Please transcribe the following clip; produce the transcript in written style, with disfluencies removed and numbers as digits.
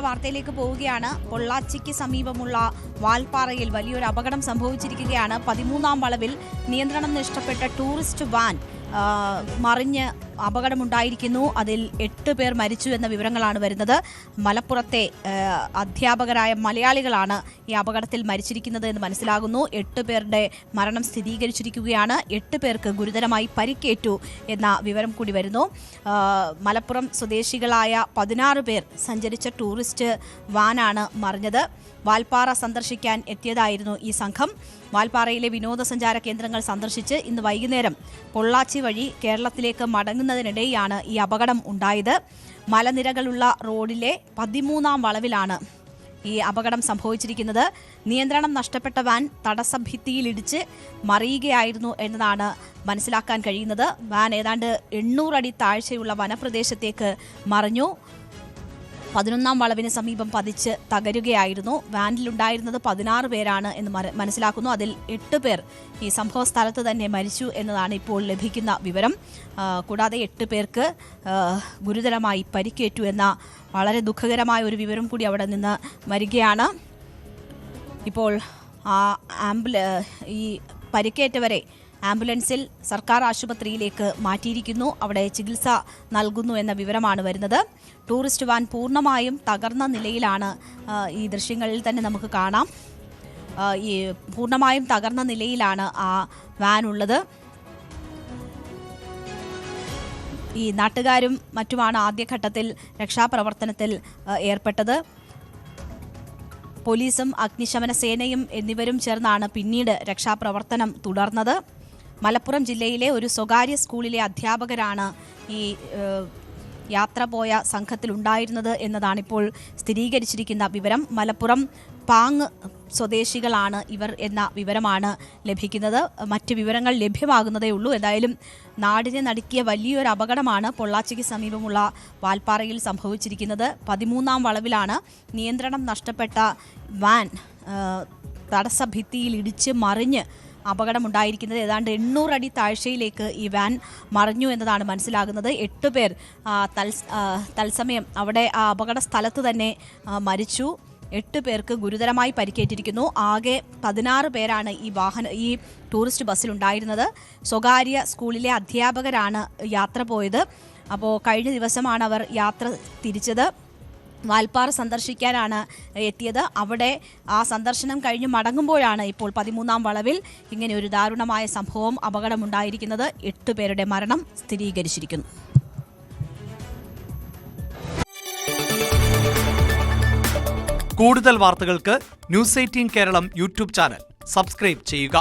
വാർത്തയിലേക്ക് പോവുകയാണ്. പൊള്ളാച്ചിക്ക് സമീപമുള്ള വാൽപ്പാറയിൽ വലിയൊരു അപകടം സംഭവിച്ചിരിക്കുകയാണ്. 13-ാം വളവിൽ നിയന്ത്രണം നഷ്ടപ്പെട്ട ടൂറിസ്റ്റ് വാൻ മറിഞ്ഞ് അപകടമുണ്ടായിരിക്കുന്നു. അതിൽ 8 പേർ മരിച്ചു എന്ന വിവരങ്ങളാണ് വരുന്നത്. മലപ്പുറത്തെ അധ്യാപകരായ മലയാളികളാണ് ഈ അപകടത്തിൽ മരിച്ചിരിക്കുന്നത് എന്ന് മനസ്സിലാകുന്നു. 8 പേരുടെ മരണം സ്ഥിരീകരിച്ചിരിക്കുകയാണ്. 8 പേർക്ക് ഗുരുതരമായി പരിക്കേറ്റു എന്ന വിവരം കൂടി വരുന്നു. മലപ്പുറം സ്വദേശികളായ 16 പേർ സഞ്ചരിച്ച ടൂറിസ്റ്റ് വാനാണ് മറിഞ്ഞത്. വാൽപ്പാറ സന്ദർശിക്കാൻ എത്തിയതായിരുന്നു ഈ സംഘം. വാൽപ്പാറയിലെ വിനോദസഞ്ചാര കേന്ദ്രങ്ങൾ സന്ദർശിച്ച് ഇന്ന് വൈകുന്നേരം പൊള്ളാച്ചി വഴി കേരളത്തിലേക്ക് മടങ്ങുന്നതിനിടെയാണ് ഈ അപകടം ഉണ്ടായത്. മലനിരകളുള്ള റോഡിലെ 13-ാം വളവിലാണ് ഈ അപകടം സംഭവിച്ചിരിക്കുന്നത്. നിയന്ത്രണം നഷ്ടപ്പെട്ട വാൻ തടസ്സഭിത്തിയിലിടിച്ച് മറിയുകയായിരുന്നു എന്നതാണ് മനസ്സിലാക്കാൻ കഴിയുന്നത്. വാൻ ഏതാണ്ട് 800 അടി താഴ്ചയുള്ള വനപ്രദേശത്തേക്ക് മറിഞ്ഞു. 11-ാം വളവിന് സമീപം പതിച്ച് തകരുകയായിരുന്നു. വാനിലുണ്ടായിരുന്നത് 16 പേരാണ് എന്ന് മനസ്സിലാക്കുന്നു. അതിൽ 8 പേർ ഈ സംഭവ സ്ഥലത്ത് തന്നെ മരിച്ചു എന്നതാണ് ഇപ്പോൾ ലഭിക്കുന്ന വിവരം. കൂടാതെ 8 പേർക്ക് ഗുരുതരമായി പരിക്കേറ്റു എന്ന വളരെ ദുഃഖകരമായ ഒരു വിവരം കൂടി അവിടെ നിന്ന് വരികയാണ്. ഇപ്പോൾ ഈ പരിക്കേറ്റവരെ ആംബുലൻസിൽ സർക്കാർ ആശുപത്രിയിലേക്ക് മാറ്റിയിരിക്കുന്നു. അവിടെ ചികിത്സ നൽകുന്നു എന്ന വിവരമാണ് വരുന്നത്. ടൂറിസ്റ്റ് വാൻ പൂർണ്ണമായും തകർന്ന നിലയിലാണ് ഈ ദൃശ്യങ്ങളിൽ തന്നെ നമുക്ക് കാണാം. ഈ പൂർണ്ണമായും തകർന്ന നിലയിലാണ് ആ വാൻ ഉള്ളത്. ഈ നാട്ടുകാരും മറ്റുമാണ് ആദ്യഘട്ടത്തിൽ രക്ഷാപ്രവർത്തനത്തിൽ ഏർപ്പെട്ടത്. പോലീസും അഗ്നിശമന സേനയും എന്നിവരും ചേർന്നാണ് പിന്നീട് രക്ഷാപ്രവർത്തനം തുടർന്നത്. മലപ്പുറം ജില്ലയിലെ ഒരു സ്വകാര്യ സ്കൂളിലെ അധ്യാപകരാണ് ഈ യാത്ര പോയ സംഘത്തിലുണ്ടായിരുന്നത് എന്നതാണിപ്പോൾ സ്ഥിരീകരിച്ചിരിക്കുന്ന വിവരം. മലപ്പുറം പാങ് സ്വദേശികളാണ് ഇവർ എന്ന വിവരമാണ് ലഭിക്കുന്നത്. മറ്റ് വിവരങ്ങൾ ലഭ്യമാകുന്നതേ ഉള്ളൂ. എന്തായാലും നാടിനെ നടുക്കിയ വലിയൊരു അപകടമാണ് പൊള്ളാച്ചിക്ക് സമീപമുള്ള വാൽപ്പാറയിൽ സംഭവിച്ചിരിക്കുന്നത്. 13-ാം വളവിലാണ് നിയന്ത്രണം നഷ്ടപ്പെട്ട വാൻ തടസ്സഭിത്തിയിൽ ഇടിച്ച് മറിഞ്ഞ് അപകടമുണ്ടായിരിക്കുന്നത്. ഏതാണ്ട് 800 അടി താഴ്ചയിലേക്ക് ഈ വാൻ മറിഞ്ഞു എന്നതാണ് മനസ്സിലാകുന്നത്. 8 പേർ തത്സമയം അവിടെ ആ അപകട സ്ഥലത്ത് തന്നെ മരിച്ചു. 8 പേർക്ക് ഗുരുതരമായി പരിക്കേറ്റിരിക്കുന്നു. ആകെ 16 പേരാണ് ഈ ടൂറിസ്റ്റ് ബസ്സിലുണ്ടായിരുന്നത്. സ്വകാര്യ സ്കൂളിലെ അധ്യാപകരാണ് യാത്ര പോയത്. അപ്പോൾ കഴിഞ്ഞ ദിവസമാണ് അവർ യാത്ര തിരിച്ചത്. വാൽപ്പാറ സന്ദർശിക്കാനാണ് എത്തിയത്. അവിടെ ആ സന്ദർശനം കഴിഞ്ഞ് മടങ്ങുമ്പോഴാണ് ഇപ്പോൾ 13-ാം വളവിൽ ഇങ്ങനെ ഒരു ദാരുണമായ സംഭവം അപകടമുണ്ടായിരിക്കുന്നത്. 8 പേരുടെ മരണം സ്ഥിരീകരിച്ചിരിക്കുന്നു. കൂടുതൽ വാർത്തകൾക്ക് news 18 Keralam YouTube channel subscribe ചെയ്യുക.